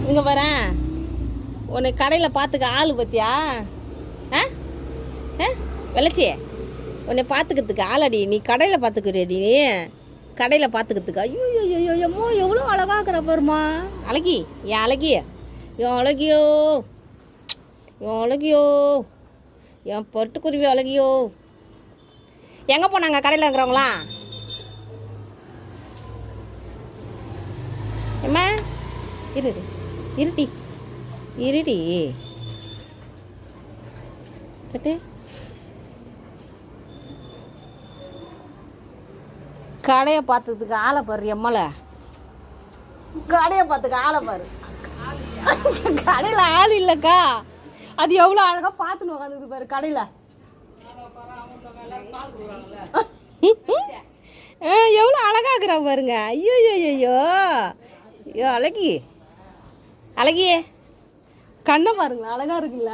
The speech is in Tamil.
இங்கே வரேன். உன்னை கடையில் பார்த்துக்க ஆள் பற்றியா? ஆ ஆ வெள்ளச்சி, உன்னை பார்த்துக்கிறதுக்கு ஆளடி. நீ கடையில் பார்த்துக்கிறியடி. கடையில் பார்த்துக்கிறதுக்கு. ஐயோ ஐயோ எம்மோ எவ்வளோ அழகாக்குற பாருமா. அழகி, என் அழகி, என் அழகியோ, என் அழகியோ, என் பட்டுக்குருவி அழகியோ. எங்கே போனாங்க கடையில் இருக்கிறவங்களாம்? ஏம்மா இருடி இருடி இருடி கட்டு. கடையை பார்த்ததுக்கு ஆளை பாரு. எம்மலை கடையை பார்த்துக்க ஆளை பாரு. கடையில் ஆள் இல்லைக்கா. அது எவ்வளோ அழகாக பார்த்துன்னு உட்காந்துக்குது பாரு கடையில். எவ்வளோ அழகாக்குறா பாருங்க. ஐயோ ஐயோ ஐயோ அழகி, அழகியே கண்ணை பாருங்களா, அழகா இருக்குல்ல.